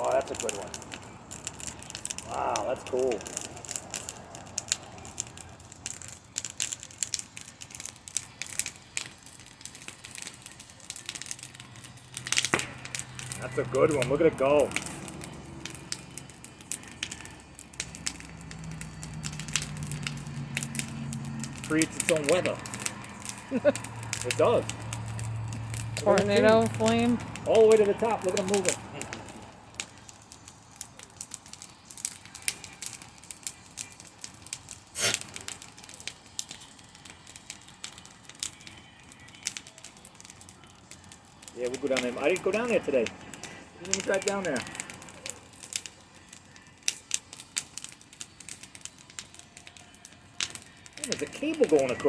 Oh, that's a good one. Wow, that's cool. That's a good one. Look at it go. Creates its own weather. It does. Tornado flame. All the way to the top. Look at them moving. Yeah, we'll go down there. I didn't go down there today. Didn't even drive down there. There's a cable going across.